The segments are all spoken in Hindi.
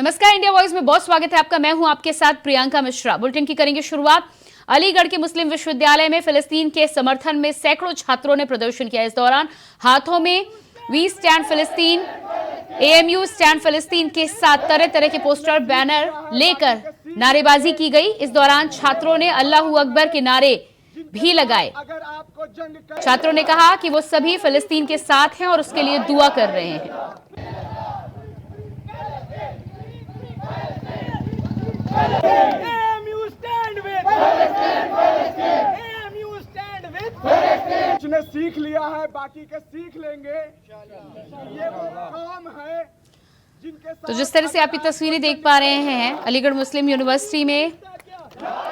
नमस्कार, इंडिया वॉइस में बहुत स्वागत है आपका। मैं हूं आपके साथ प्रियंका मिश्रा। बुलेटिन की करेंगे शुरुआत। अलीगढ़ के मुस्लिम विश्वविद्यालय में फिलिस्तीन के समर्थन में सैकड़ों छात्रों ने प्रदर्शन किया। इस दौरान हाथों में वी स्टैंड फिलिस्तीन, एएमयू स्टैंड फिलिस्तीन के साथ तरह तरह के पोस्टर बैनर लेकर नारेबाजी की गई। इस दौरान छात्रों ने अल्लाहू अकबर के नारे भी लगाए। छात्रों ने कहा कि वो सभी फिलिस्तीन के साथ हैं और उसके लिए दुआ कर रहे हैं। ने सीख लिया है, बाकी के सीख लेंगे। ये वो काम है जिनके साथ। तो जिस तरह से आप ये तस्वीरें देख पा रहे हैं, अलीगढ़ मुस्लिम यूनिवर्सिटी में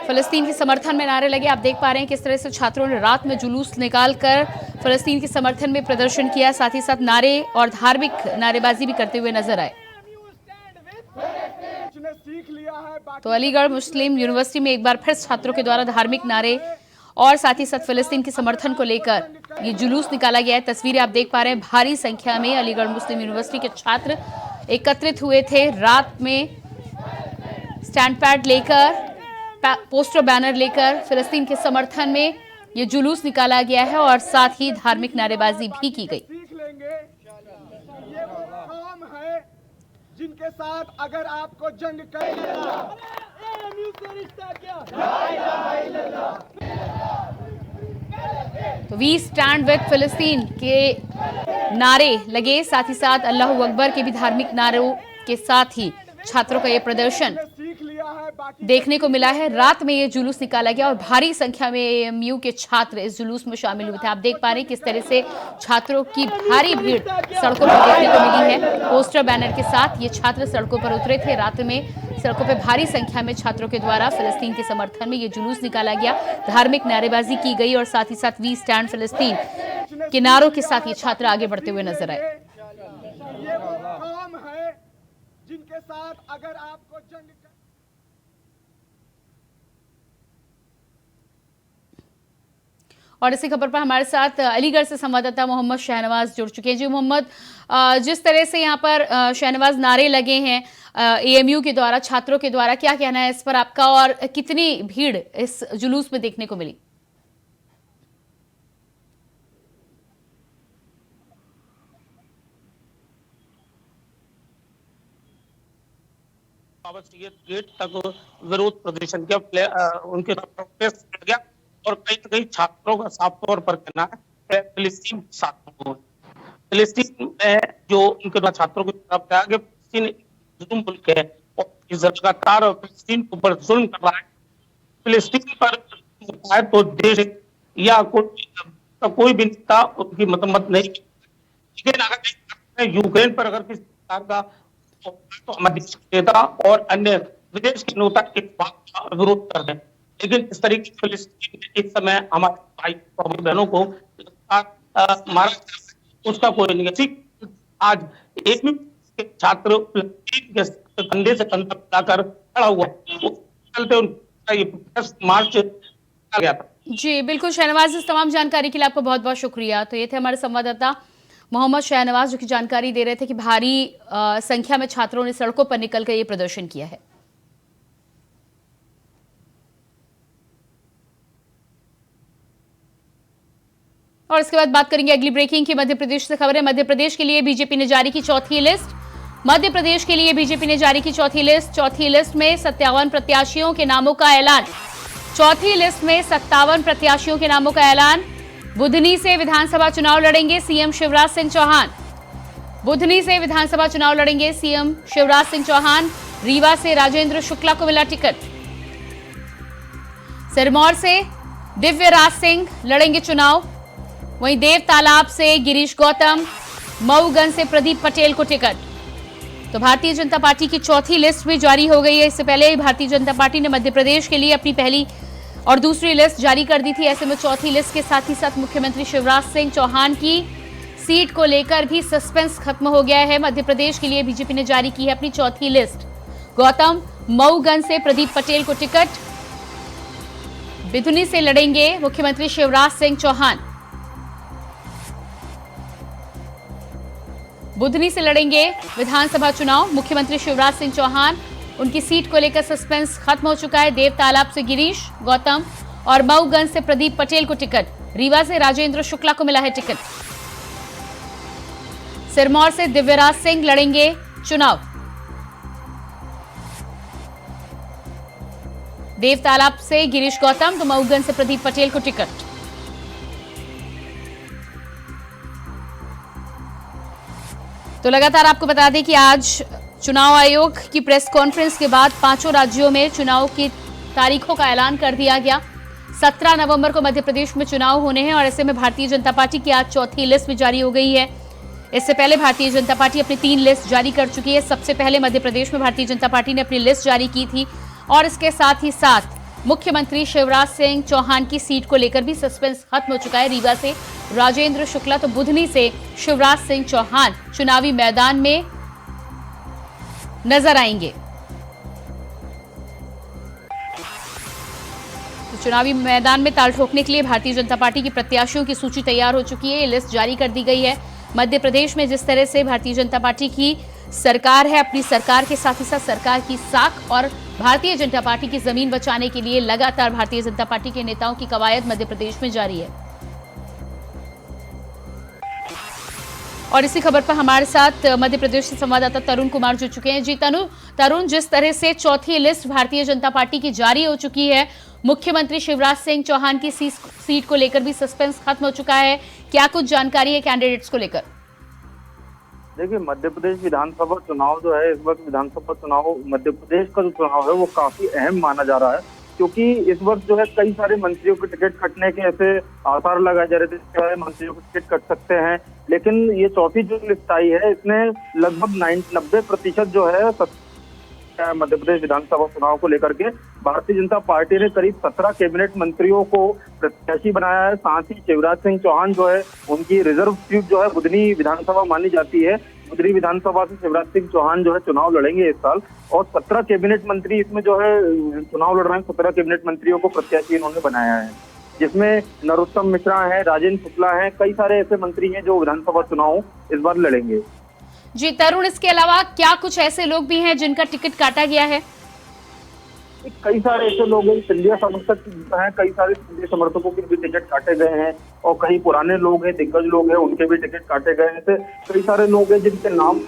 फिलिस्तीन के समर्थन में नारे लगे। आप देख पा रहे हैं किस तरह से छात्रों ने रात में जुलूस निकालकर फिलिस्तीन के समर्थन में प्रदर्शन किया, साथ ही साथ नारे और धार्मिक नारेबाजी भी करते हुए नजर आए। तो अलीगढ़ मुस्लिम यूनिवर्सिटी में एक बार फिर छात्रों के द्वारा धार्मिक नारे और साथ ही साथ फिलिस्तीन के समर्थन को लेकर ये जुलूस निकाला गया है। तस्वीरें आप देख पा रहे हैं, भारी संख्या में अलीगढ़ मुस्लिम यूनिवर्सिटी के छात्र एकत्रित हुए थे। रात में स्टैंड पैड लेकर, पोस्टर बैनर लेकर फिलिस्तीन के समर्थन में ये जुलूस निकाला गया है और साथ ही धार्मिक नारेबाजी भी की गई। ये वो काम है जिनके साथ अगर आपको जंग करेगा। तो वी स्टैंड विद फिलिस्तीन के नारे लगे, साथ ही साथ अल्लाहू अकबर के भी धार्मिक नारों के साथ ही छात्रों का ये प्रदर्शन देखने को मिला है। रात में ये जुलूस निकाला गया और भारी संख्या में एएमयू के छात्र इस जुलूस में शामिल हुए थे। आप देख पा रहे हैं किस तरह से छात्रों की भारी भीड़ सड़कों पर देखने को मिली है। पोस्टर बैनर के साथ ये छात्र सड़कों पर उतरे थे। रात में सड़कों पर भारी संख्या में छात्रों के द्वारा फिलिस्तीन के समर्थन में ये जुलूस निकाला गया, धार्मिक नारेबाजी की गई और साथ ही साथ वी स्टैंड फिलिस्तीन के नारों के साथ ये छात्र आगे बढ़ते हुए नजर आए। ये वो काम है जिनके साथ अगर आपको जंग। और इसी खबर पर हमारे साथ अलीगढ़ से संवाददाता मोहम्मद शहनवाज जुड़ चुके हैं। जी मोहम्मद, जिस तरह से यहाँ पर शहनवाज नारे लगे हैं एएमयू के द्वारा, छात्रों के द्वारा, क्या कहना है इस पर आपका और कितनी भीड़ इस जुलूस में देखने को मिली? गेट तक विरोध प्रदर्शन किया, उनके प्रोटेस्ट गया और कई छात्रों का साफ तौर पर कहना है फिलिस्तीन छात्रों को, फिलिस्तीन में जो उनके द्वारा छात्रों की तरफ आगे फिलिस्तीन जुल्म मुल्क है और इस लगातार फिलिस्तीन के ऊपर जुल्म कर रहा है। फिलिस्तीन पर है तो देश या कोई भी नेता उनकी मत नहीं, लेकिन अगर यूक्रेन पर अगर किसी प्रकार का तो हमारे नेता और अन्य विदेश के नेता इस बात का विरोध कर रहे हैं, लेकिन इस तरीके फिलिस्तीन इस समय हमारे भाई बहनों को मारा उसका कोई नहीं है। आज एएमयू के छात्र फिलिस्तीन के कंधे से कंधा मिलाकर खड़ा हुआ, चलते उनका ये मार्च गया था। जी बिल्कुल शहनवाज, इस तमाम जानकारी के लिए आपको बहुत बहुत शुक्रिया। तो ये थे हमारे संवाददाता मोहम्मद शहनवाज जो कि जानकारी दे रहे थे कि भारी संख्या में छात्रों ने सड़कों पर निकलकर ये प्रदर्शन किया है। और इसके बाद बात करेंगे अगली ब्रेकिंग की। मध्य प्रदेश से खबर है। मध्य प्रदेश के लिए बीजेपी ने जारी की चौथी लिस्ट। मध्य प्रदेश के लिए बीजेपी ने जारी की चौथी लिस्ट। चौथी लिस्ट में 57 प्रत्याशियों के नामों का ऐलान। चौथी लिस्ट में 57 प्रत्याशियों के नामों का ऐलान। बुधनी से विधानसभा चुनाव लड़ेंगे सीएम शिवराज सिंह चौहान। बुधनी से विधानसभा चुनाव लड़ेंगे सीएम शिवराज सिंह चौहान। रीवा से राजेंद्र शुक्ला को मिला टिकट। सिरमौर से दिव्यराज सिंह लड़ेंगे चुनाव। वहीं देव तालाब से गिरीश गौतम, मऊगंज से प्रदीप पटेल को टिकट। तो भारतीय जनता पार्टी की चौथी लिस्ट भी जारी हो गई है। इससे पहले भारतीय जनता पार्टी ने मध्य प्रदेश के लिए अपनी पहली और दूसरी लिस्ट जारी कर दी थी। ऐसे में चौथी लिस्ट के साथ ही साथ मुख्यमंत्री शिवराज सिंह चौहान की सीट को लेकर भी सस्पेंस खत्म हो गया है। मध्य प्रदेश के लिए बीजेपी ने जारी की है अपनी चौथी लिस्ट। गौतम, मऊगंज से प्रदीप पटेल को टिकट। बिधुनी से लड़ेंगे मुख्यमंत्री शिवराज सिंह चौहान। बुधनी से लड़ेंगे विधानसभा चुनाव। मुख्यमंत्री शिवराज सिंह चौहान, उनकी सीट को लेकर सस्पेंस खत्म हो चुका है। देव तालाब से गिरीश गौतम और मऊगंज से प्रदीप पटेल को टिकट। रीवा से राजेंद्र शुक्ला को मिला है टिकट। सिरमौर से दिव्यराज सिंह लड़ेंगे चुनाव। देव तालाब से गिरीश गौतम तो मऊगंज से प्रदीप पटेल को टिकट। तो लगातार आपको बता दें कि आज चुनाव आयोग की प्रेस कॉन्फ्रेंस के बाद 5 राज्यों में चुनाव की तारीखों का ऐलान कर दिया गया। 17 नवंबर को मध्य प्रदेश में चुनाव होने हैं और ऐसे में भारतीय जनता पार्टी की आज चौथी लिस्ट भी जारी हो गई है। इससे पहले भारतीय जनता पार्टी अपनी 3 लिस्ट जारी कर चुकी है। सबसे पहले मध्य प्रदेश में भारतीय जनता पार्टी ने अपनी लिस्ट जारी की थी और इसके साथ ही साथ मुख्यमंत्री शिवराज सिंह चौहान की सीट को लेकर भी सस्पेंस खत्म हो चुका है। रीवा से राजेंद्र शुक्ला तो बुधनी से शिवराज सिंह चौहान चुनावी मैदान में नजर आएंगे। तो चुनावी मैदान में ताल ठोकने के लिए भारतीय जनता पार्टी की प्रत्याशियों की सूची तैयार हो चुकी है। लिस्ट जारी कर दी गई है। मध्य प्रदेश में जिस तरह से भारतीय जनता पार्टी की सरकार है, अपनी सरकार के साथ ही साथ सरकार की साख और भारतीय जनता पार्टी की जमीन बचाने के लिए लगातार भारतीय जनता पार्टी के नेताओं की कवायद मध्य प्रदेश में जारी है। और इसी खबर पर हमारे साथ मध्य प्रदेश से संवाददाता तरुण कुमार जुड़ चुके हैं। जी तरुण, जिस तरह से चौथी लिस्ट भारतीय जनता पार्टी की जारी हो चुकी है, मुख्यमंत्री शिवराज सिंह चौहान की सीट को लेकर भी सस्पेंस खत्म हो चुका है, क्या कुछ जानकारी है कैंडिडेट्स को लेकर? देखिए, मध्य प्रदेश विधानसभा चुनाव जो है, इस वक्त विधानसभा चुनाव मध्य प्रदेश का जो चुनाव है वो काफी अहम माना जा रहा है, क्योंकि इस वक्त जो है कई सारे मंत्रियों के टिकट कटने के ऐसे आसार लगाए जा रहे थे, मंत्रियों के टिकट कट सकते हैं। लेकिन ये चौथी जो लिस्ट आई है, इसने लगभग 90% जो है मध्य प्रदेश विधानसभा चुनाव को लेकर के भारतीय जनता पार्टी ने करीब 17 कैबिनेट मंत्रियों को प्रत्याशी बनाया है। साथ ही शिवराज सिंह चौहान जो है, उनकी रिजर्व सीट जो है बुधनी विधानसभा मानी जाती है। बुधनी विधानसभा से शिवराज सिंह चौहान जो है चुनाव लड़ेंगे इस साल, और 17 कैबिनेट मंत्री इसमें जो है चुनाव लड़ रहे हैं। 17 कैबिनेट मंत्रियों को प्रत्याशी इन्होंने बनाया है, जिसमें नरोत्तम मिश्रा है, राजेंद्र शुक्ला है, कई सारे ऐसे मंत्री हैं जो विधानसभा चुनाव इस बार लड़ेंगे। जी तरुण, इसके अलावा क्या कुछ ऐसे लोग भी हैं जिनका टिकट काटा गया है? कई सारे ऐसे लोग हैं, सिंधिया समर्थक हैं, कई सारे सिंधिया समर्थकों के भी टिकट काटे गए हैं, और कई पुराने लोग हैं, दिग्गज लोग हैं, उनके भी टिकट काटे गए हैं। कई सारे लोग हैं जिनके नाम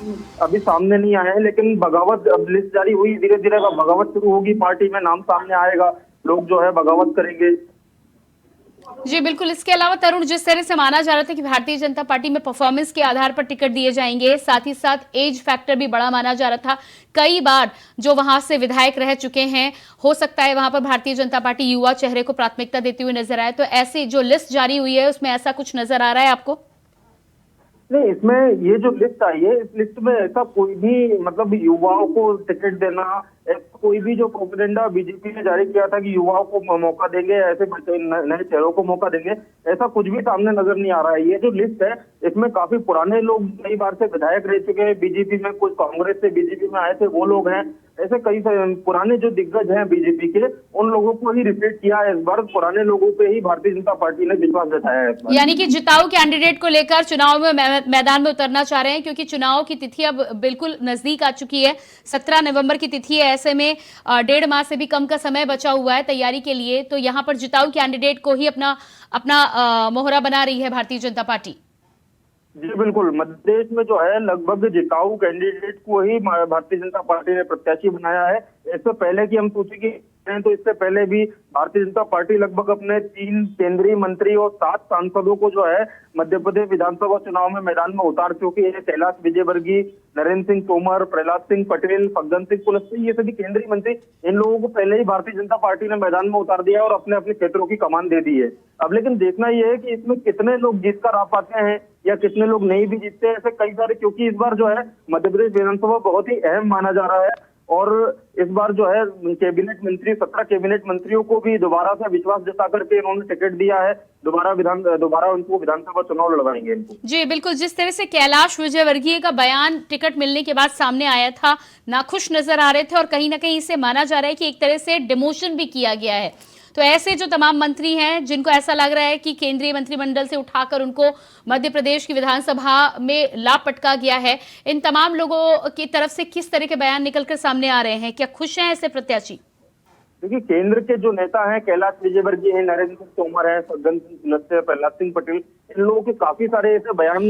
अभी सामने नहीं आए हैं, लेकिन बगावत, अब लिस्ट जारी हुई, धीरे धीरे बगावत शुरू होगी, पार्टी में नाम सामने आएगा, लोग जो है बगावत करेंगे। जी बिल्कुल। इसके अलावा तरुण, जिस तरह से माना जा रहा था कि भारतीय जनता पार्टी में परफॉर्मेंस के आधार पर टिकट दिए जाएंगे, साथ ही साथ एज फैक्टर भी बड़ा माना जा रहा था। कई बार जो वहां से विधायक रह चुके हैं, हो सकता है वहां पर भारतीय जनता पार्टी युवा चेहरे को प्राथमिकता देती हुई नजर आए। तो ऐसी जो लिस्ट जारी हुई है उसमें ऐसा कुछ नजर आ रहा है आपको? नहीं, इसमें ये जो लिस्ट आई है, इस लिस्ट में ऐसा कोई भी मतलब युवाओं को टिकट देना, कोई भी जो प्रोपेगेंडा बीजेपी ने जारी किया था कि युवाओं को मौका देंगे, ऐसे नए चेहरों को मौका देंगे, ऐसा कुछ भी सामने नजर नहीं आ रहा है। ये जो लिस्ट है, इसमें काफी पुराने लोग, कई बार से विधायक रह चुके हैं बीजेपी में, कुछ कांग्रेस से बीजेपी में आए थे वो लोग हैं, ऐसे कई पुराने जो दिग्गज हैं बीजेपी के, उन लोगों को ही रिपीट किया है इस बार। पुराने लोगों पे ही भारतीय जनता पार्टी ने विश्वास जताया है। यानी कि जिताऊ कैंडिडेट को लेकर चुनाव में मैदान में उतरना चाह रहे हैं, क्योंकि चुनाव की तिथि अब बिल्कुल नजदीक आ चुकी है। 17 नवंबर की तिथि है, ऐसे में 1.5 माह से भी कम का समय बचा हुआ है तैयारी के लिए। तो यहाँ पर जिताऊ कैंडिडेट को ही अपना मोहरा बना रही है भारतीय जनता पार्टी। जी बिल्कुल, मध्य प्रदेश में जो है लगभग जिताऊ कैंडिडेट को ही भारतीय जनता पार्टी ने प्रत्याशी बनाया है। इससे पहले की हम सोचे कि तो इससे पहले भी भारतीय जनता पार्टी लगभग अपने 3 केंद्रीय मंत्री और 7 सांसदों को जो है मध्य प्रदेश विधानसभा चुनाव में मैदान में उतार चुकी है। कैलाश विजयवर्गीय, नरेंद्र सिंह तोमर, प्रहलाद सिंह पटेल, फग्गन सिंह कुलस्ते, ये सभी केंद्रीय मंत्री, इन लोगों को पहले ही भारतीय जनता पार्टी ने मैदान में उतार दिया और अपने अपने क्षेत्रों की कमान दे दी है। अब लेकिन देखना यह है कि इसमें कितने लोग जीत कर आ पाते हैं या कितने लोग नहीं भी जीतते हैं, ऐसे कई सारे, क्योंकि इस बार जो है मध्य प्रदेश विधानसभा बहुत ही अहम माना जा रहा है। और इस बार जो है कैबिनेट मंत्री, 17 कैबिनेट मंत्रियों को भी दोबारा से विश्वास जता करके इन्होंने टिकट दिया है, दोबारा उनको विधानसभा चुनाव लड़वाएंगे इनको। जी बिल्कुल, जिस तरह से कैलाश विजयवर्गीय का बयान टिकट मिलने के बाद सामने आया था, नाखुश नजर आ रहे थे और कहीं ना कहीं इसे माना जा रहा है कि एक तरह से डिमोशन भी किया गया है। तो ऐसे जो तमाम मंत्री हैं जिनको ऐसा लग रहा है कि केंद्रीय मंत्रिमंडल से उठाकर उनको मध्य प्रदेश की विधानसभा में ला पटका गया है, इन तमाम लोगों की तरफ से किस तरह के बयान निकलकर सामने आ रहे हैं? क्या खुश हैं ऐसे प्रत्याशी? देखिए, केंद्र के जो नेता हैं, कैलाश विजयवर्गीय हैं, नरेंद्र सिंह तोमर है, फग्गन सिंह कुलस्ते, प्रहलाद सिंह पटेल, इन लोगों के काफी सारे ऐसे बयान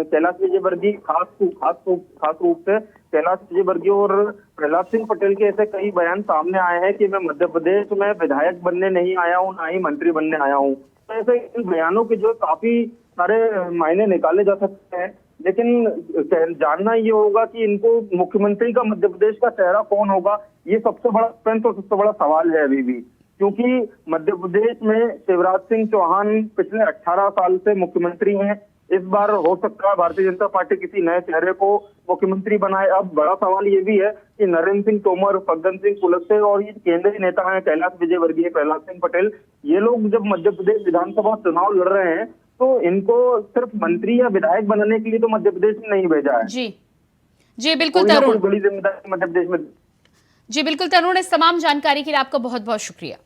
कैलाश विजयवर्गीय खास रूप से कैलाश विजयवर्गीय और प्रहलाद सिंह पटेल के ऐसे कई बयान सामने आए हैं कि मैं मध्य प्रदेश में विधायक बनने नहीं आया हूँ, ना ही मंत्री बनने आया हूँ। तो ऐसे इन बयानों के जो काफी सारे मायने निकाले जा सकते हैं, लेकिन जानना ये होगा कि इनको मुख्यमंत्री का मध्य प्रदेश का चेहरा कौन होगा, ये सबसे बड़ा प्रश्न और सबसे बड़ा सवाल है अभी भी। क्योंकि मध्य प्रदेश में शिवराज सिंह चौहान पिछले 18 साल से मुख्यमंत्री हैं। इस बार हो सकता है भारतीय जनता पार्टी किसी नए चेहरे को मुख्यमंत्री बनाए। अब बड़ा सवाल ये भी है कि नरेंद्र सिंह तोमर, फग्गन सिंह कुलस्ते और ये केंद्रीय नेता हैं कैलाश विजयवर्गीय, प्रहलाद सिंह पटेल, ये लोग जब मध्य प्रदेश विधानसभा चुनाव लड़ रहे हैं तो इनको सिर्फ मंत्री या विधायक बनाने के लिए तो मध्य प्रदेश में नहीं भेजा है। जी बिल्कुल तरुण, बड़ी जिम्मेदारी मध्य प्रदेश में। जी बिल्कुल तरुण, इस तमाम जानकारी के लिए आपका बहुत बहुत शुक्रिया।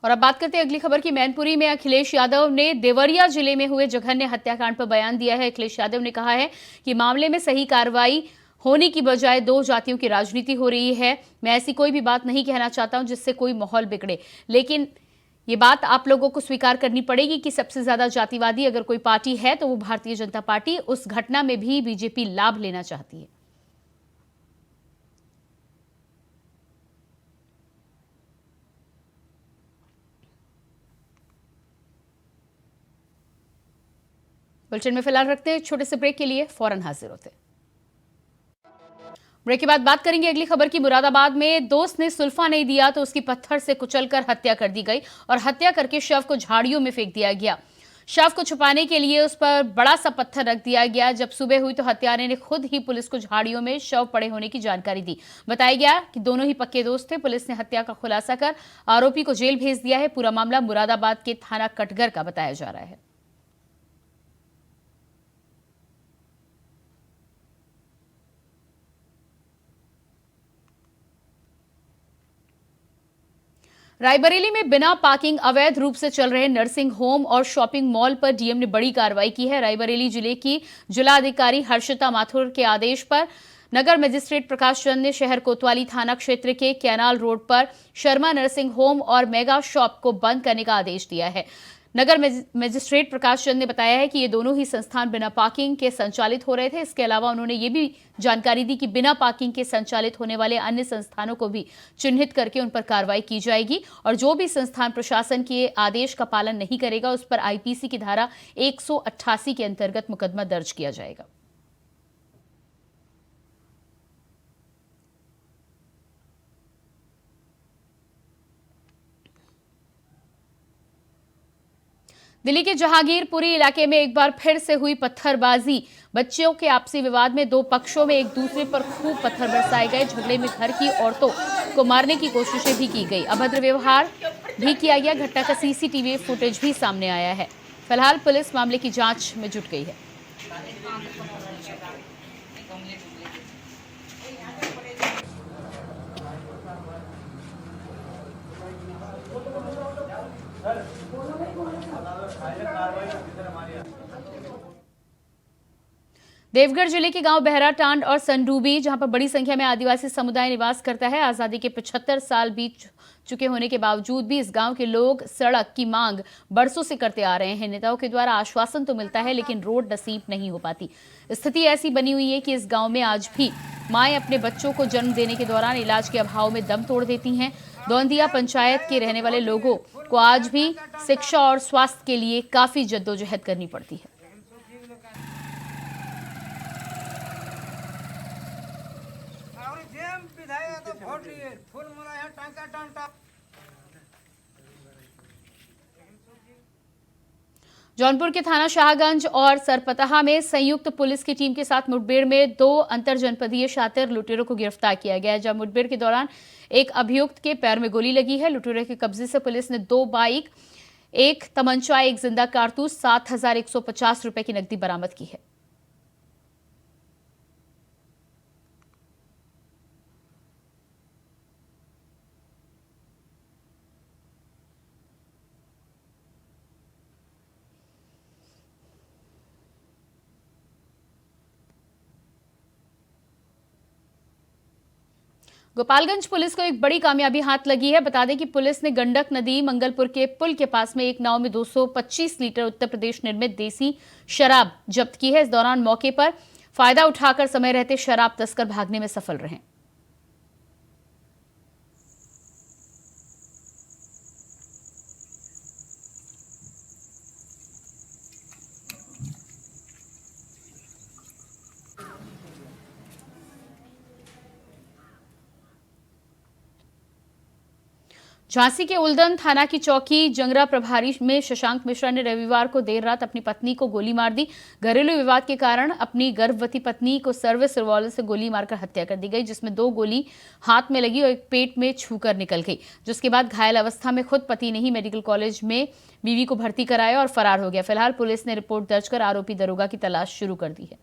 और अब बात करते हैं अगली खबर की। मैनपुरी में अखिलेश यादव ने देवरिया जिले में हुए जघन्य हत्याकांड पर बयान दिया है। अखिलेश यादव ने कहा है कि मामले में सही कार्रवाई होने की बजाय दो जातियों की राजनीति हो रही है। मैं ऐसी कोई भी बात नहीं कहना चाहता हूं जिससे कोई माहौल बिगड़े, लेकिन ये बात आप लोगों को स्वीकार करनी पड़ेगी कि सबसे ज्यादा जातिवादी अगर कोई पार्टी है तो वो भारतीय जनता पार्टी। उस घटना में भी बीजेपी लाभ लेना चाहती है। बुलेटिन में फिलहाल रखते हैं छोटे से ब्रेक के लिए, फौरन हाजिर होते हैं। ब्रेक के बाद बात करेंगे अगली खबर की। मुरादाबाद में दोस्त ने सुल्फा नहीं दिया तो उसकी पत्थर से कुचलकर हत्या कर दी गई और हत्या करके शव को झाड़ियों में फेंक दिया गया। शव को छुपाने के लिए उस पर बड़ा सा पत्थर रख दिया गया। जब सुबह हुई तो हत्यारे ने खुद ही पुलिस को झाड़ियों में शव पड़े होने की जानकारी दी। बताया गया कि दोनों ही पक्के दोस्त थे। पुलिस ने हत्या का खुलासा कर आरोपी को जेल भेज दिया है। पूरा मामला मुरादाबाद के थाना कटघर का बताया जा रहा है। रायबरेली में बिना पार्किंग अवैध रूप से चल रहे नर्सिंग होम और शॉपिंग मॉल पर डीएम ने बड़ी कार्रवाई की है। रायबरेली जिले की जिलाधिकारी हर्षिता माथुर के आदेश पर नगर मजिस्ट्रेट प्रकाश चंद ने शहर कोतवाली थाना क्षेत्र के कैनाल रोड पर शर्मा नर्सिंग होम और मेगा शॉप को बंद करने का आदेश दिया है। नगर मजिस्ट्रेट प्रकाश चंद ने बताया है कि ये दोनों ही संस्थान बिना पार्किंग के संचालित हो रहे थे। इसके अलावा उन्होंने ये भी जानकारी दी कि बिना पार्किंग के संचालित होने वाले अन्य संस्थानों को भी चिन्हित करके उन पर कार्रवाई की जाएगी और जो भी संस्थान प्रशासन के आदेश का पालन नहीं करेगा उस पर आईपीसी की धारा 188 के अंतर्गत मुकदमा दर्ज किया जाएगा। दिल्ली के जहांगीरपुरी इलाके में एक बार फिर से हुई पत्थरबाजी। बच्चों के आपसी विवाद में दो पक्षों में एक दूसरे पर खूब पत्थर बरसाए गए। झगड़े में घर की औरतों को मारने की कोशिशें भी की गई, अभद्र व्यवहार भी किया गया। घटना का सीसीटीवी फुटेज भी सामने आया है। फिलहाल पुलिस मामले की जांच में जुट गई है। देवघर जिले के गांव बहराटांड और संडूबी, जहां पर बड़ी संख्या में आदिवासी समुदाय निवास करता है, आजादी के 75 साल बीत चुके होने के बावजूद भी इस गांव के लोग सड़क की मांग बरसों से करते आ रहे हैं। नेताओं के द्वारा आश्वासन तो मिलता है लेकिन रोड नसीब नहीं हो पाती। स्थिति ऐसी बनी हुई है कि इस गांव में आज भी माएं अपने बच्चों को जन्म देने के दौरान इलाज के अभाव में दम तोड़ देती हैं। दौंदिया पंचायत के रहने वाले लोगों को आज भी शिक्षा और स्वास्थ्य के लिए काफी जद्दोजहद करनी पड़ती है। जौनपुर के थाना शाहगंज और सरपतहा में संयुक्त पुलिस की टीम के साथ मुठभेड़ में 2 अंतरजनपदीय शातिर लुटेरों को गिरफ्तार किया गया है। जब मुठभेड़ के दौरान एक अभियुक्त के पैर में गोली लगी है। लुटेरों के कब्जे से पुलिस ने 2 बाइक, 1 तमंचा, 1 जिंदा कारतूस, 7,150 रुपए की नकदी बरामद की है। गोपालगंज पुलिस को एक बड़ी कामयाबी हाथ लगी है। बता दें कि पुलिस ने गंडक नदी मंगलपुर के पुल के पास में एक नाव में 225 लीटर उत्तर प्रदेश निर्मित देसी शराब जब्त की है। इस दौरान मौके पर फायदा उठाकर समय रहते शराब तस्कर भागने में सफल रहे। झांसी के उल्दन थाना की चौकी जंगरा प्रभारी में शशांक मिश्रा ने रविवार को देर रात अपनी पत्नी को गोली मार दी। घरेलू विवाद के कारण अपनी गर्भवती पत्नी को सर्विस रिवॉल्वर से गोली मारकर हत्या कर दी गई, जिसमें 2 गोली हाथ में लगी और एक पेट में छूकर निकल गई। जिसके बाद घायल अवस्था में खुद पति ने ही मेडिकल कॉलेज में बीवी को भर्ती कराया और फरार हो गया। फिलहाल पुलिस ने रिपोर्ट दर्ज कर आरोपी दरोगा की तलाश शुरू कर दी है।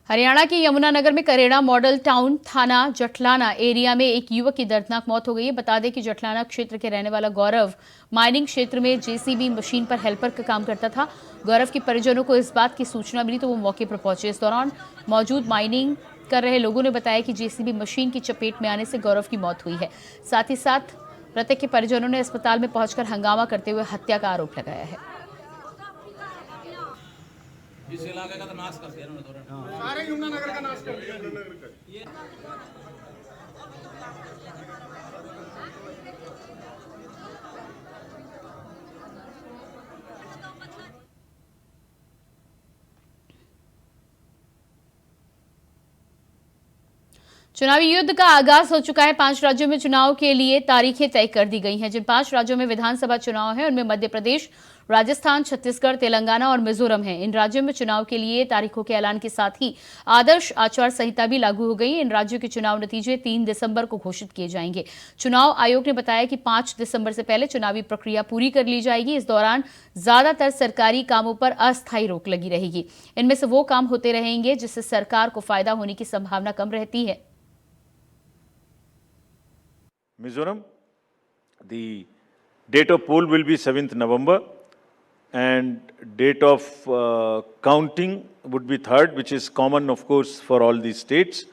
हरियाणा के यमुनानगर में करेड़ा मॉडल टाउन थाना जटलाना एरिया में एक युवक की दर्दनाक मौत हो गई है। बता दें कि जटलाना क्षेत्र के रहने वाला गौरव माइनिंग क्षेत्र में जेसीबी मशीन पर हेल्पर का काम करता था। गौरव के परिजनों को इस बात की सूचना मिली तो वो मौके पर पहुंचे। इस दौरान मौजूद माइनिंग कर रहे लोगों ने बताया कि जेसीबी मशीन की चपेट में आने से गौरव की मौत हुई है। साथ ही साथ मृतक के परिजनों ने अस्पताल में पहुंचकर हंगामा करते हुए हत्या का आरोप लगाया है। इस इलाके का तो नाश कर दिया उन्होंने, सारे यमुनानगर का नाश कर दिया। चुनावी युद्ध का आगाज हो चुका है। 5 राज्यों में चुनाव के लिए तारीखें तय कर दी गई हैं। जिन 5 राज्यों में विधानसभा चुनाव है उनमें मध्य प्रदेश, राजस्थान, छत्तीसगढ़, तेलंगाना और मिजोरम है। इन राज्यों में चुनाव के लिए तारीखों के ऐलान के साथ ही आदर्श आचार संहिता भी लागू हो गई। इन राज्यों के चुनाव नतीजे 3 दिसंबर को घोषित किए जाएंगे। चुनाव आयोग ने बताया कि 5 दिसंबर से पहले चुनावी प्रक्रिया पूरी कर ली जाएगी। इस दौरान ज्यादातर सरकारी कामों पर अस्थायी रोक लगी रहेगी। इनमें से वो काम होते रहेंगे जिससे सरकार को फायदा होने की संभावना कम रहती है। Mizoram, the date of poll will be 7th November and date of counting would be 3rd, which is common of course for all these states,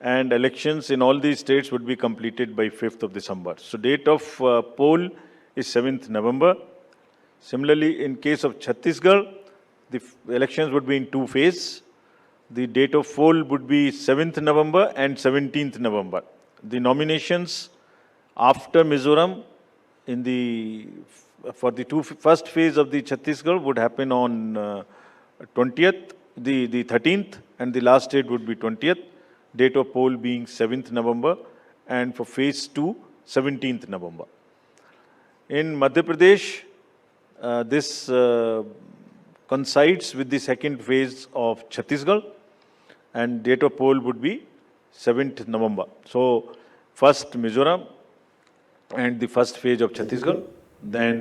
and elections in all these states would be completed by 5th of December. So date of poll is 7th November. Similarly, in case of Chhattisgarh, the elections would be in 2 phases. The date of poll would be 7th November and 17th November. The nominations after Mizoram for the first phase of the Chhattisgarh would happen on 20th, the 13th, and the last date would be 20th. Date of poll being 7th November, and for phase 2, 17th November. In Madhya Pradesh, this coincides with the second phase of Chhattisgarh, and date of poll would be 7th November. So, first Mizoram, and the first phase of Chhattisgarh, then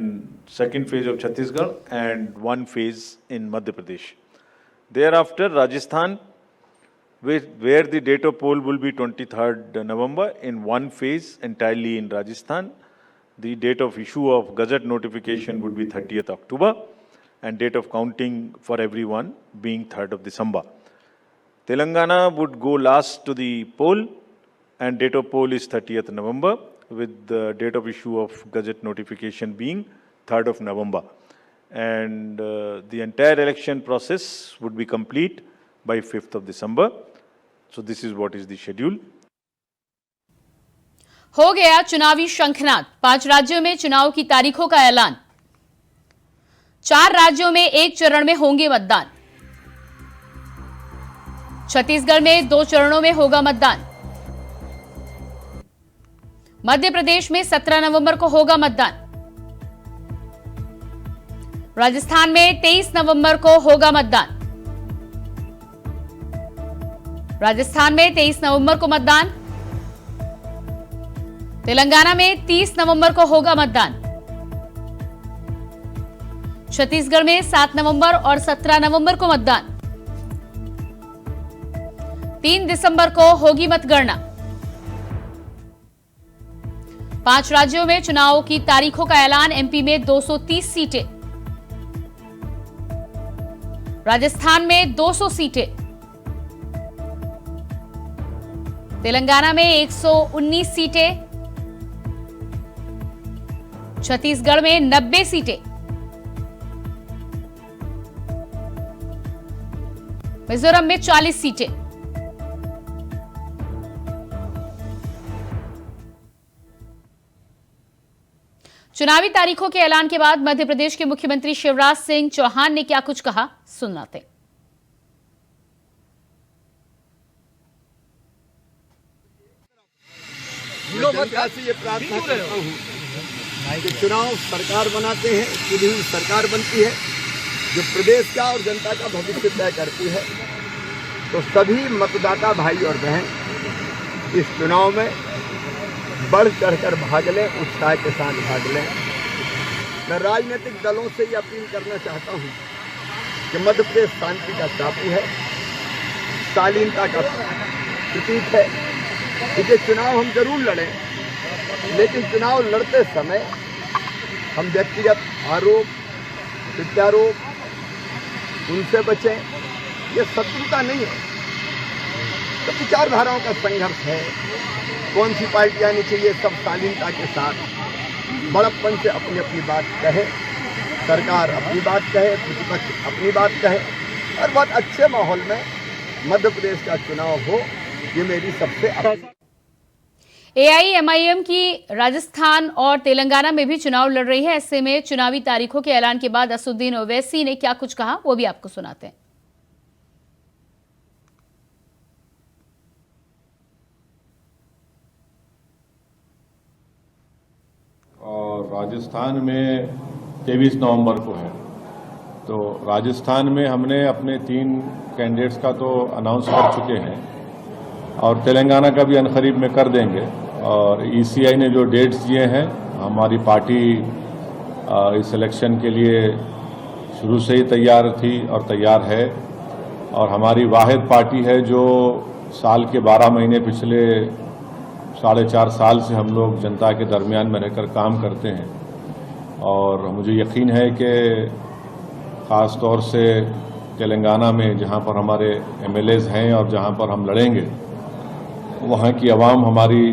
second phase of Chhattisgarh, and 1 phase in Madhya Pradesh. Thereafter, Rajasthan, where the date of poll will be 23rd November in 1 phase entirely in Rajasthan. The date of issue of Gazette notification would be 30th October, and date of counting for everyone being 3rd of December. Telangana would go last to the poll, and date of poll is 30th November, with the date of issue of Gazette notification being 3rd of November. And the entire election process would be complete by 5th of December. So this is what is the schedule. हो गया चुनावी शंखनाद। 5 राज्यों में चुनाव की तारीखों का ऐलान। 4 राज्यों में 1 चरण में होंगे मतदान। छत्तीसगढ़ में 2 चरणों में होगा मतदान। मध्य प्रदेश में 17 नवंबर को होगा मतदान। राजस्थान में 23 नवंबर को होगा मतदान। राजस्थान में 23 नवंबर को मतदान। तेलंगाना में 30 नवंबर को होगा मतदान। छत्तीसगढ़ में 7 नवंबर और 17 नवंबर को मतदान। 3 दिसंबर को होगी मतगणना। 5 राज्यों में चुनाव की तारीखों का ऐलान। एमपी में 230 सीटें, राजस्थान में 200 सीटें, तेलंगाना में 119 सीटें, छत्तीसगढ़ में 90 सीटें, मिजोरम में 40 सीटें। चुनावी तारीखों के ऐलान के बाद मध्य प्रदेश के मुख्यमंत्री शिवराज सिंह चौहान ने क्या कुछ कहा, सुनाते हैं। जनता से ये प्रार्थना करता हूँ कि चुनाव सरकार बनाते हैं, चुनी हुई सरकार बनती है जो प्रदेश का और जनता का भविष्य तय करती है। तो सभी मतदाता भाई और बहन इस चुनाव में बढ़ चढ़कर भाग लें, उत्साह के साथ भाग लें। मैं राजनीतिक दलों से ये अपील करना चाहता हूँ कि मध्य प्रदेश शांति का टापू है, शालीनता का प्रतीक है। देखिए, चुनाव हम जरूर लड़ें, लेकिन चुनाव लड़ते समय हम व्यक्तिगत आरोप प्रत्यारोप उनसे बचें। ये शत्रुता नहीं है, तो विचारधाराओं का संघर्ष है। कौन सी पार्टी आनी चाहिए, सब शालीनता के साथ बड़प्पन से अपनी अपनी बात कहे, सरकार अपनी बात कहे, प्रतिपक्ष अपनी बात कहे, और बहुत अच्छे माहौल में मध्य प्रदेश का चुनाव हो, ये मेरी सबसे अपील। एआईएमआईएम की राजस्थान और तेलंगाना में भी चुनाव लड़ रही है। ऐसे में चुनावी तारीखों के ऐलान के बाद असदुद्दीन ओवैसी ने क्या कुछ कहा, वो भी आपको सुनाते हैं। और राजस्थान में 23 नवंबर को है। तो राजस्थान में हमने अपने 3 कैंडिडेट्स का तो अनाउंस कर चुके हैं और तेलंगाना का भी अनकरीब में कर देंगे। और ईसीआई ने जो डेट्स दिए हैं, हमारी पार्टी इस इलेक्शन के लिए शुरू से ही तैयार थी और तैयार है। और हमारी वाहिद पार्टी है जो साल के 12 महीने पिछले 4.5 साल से हम लोग जनता के दरमियान में रहकर काम करते हैं। और मुझे यकीन है कि ख़ास तौर से तेलंगाना में जहां पर हमारे एमएलएज हैं और जहां पर हम लड़ेंगे, वहां की आवाम हमारी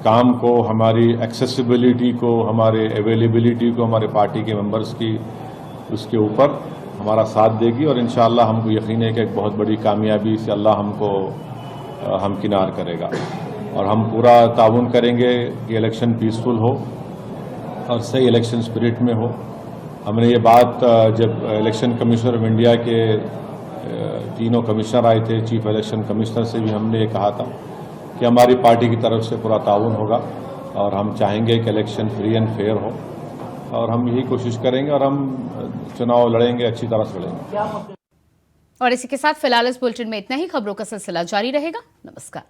काम को, हमारी एक्सेसिबिलिटी को, हमारे अवेलेबिलिटी को, हमारे पार्टी के मेंबर्स की, उसके ऊपर हमारा साथ देगी। और इंशाअल्लाह हमको यकीन है कि एक बहुत बड़ी कामयाबी से अल्लाह हमको हमकिनार करेगा। और हम पूरा ताउन करेंगे कि इलेक्शन पीसफुल हो और सही इलेक्शन स्पिरिट में हो। हमने ये बात जब इलेक्शन कमिश्नर ऑफ इंडिया के 3 कमिश्नर आए थे, चीफ इलेक्शन कमिश्नर से भी हमने ये कहा था कि हमारी पार्टी की तरफ से पूरा ताउन होगा और हम चाहेंगे कि इलेक्शन फ्री एंड फेयर हो। और हम यही कोशिश करेंगे और हम चुनाव लड़ेंगे, अच्छी तरह से लड़ेंगे। और इसी के साथ फिलहाल इस बुलेटिन में इतना ही। खबरों का सिलसिला जारी रहेगा। नमस्कार।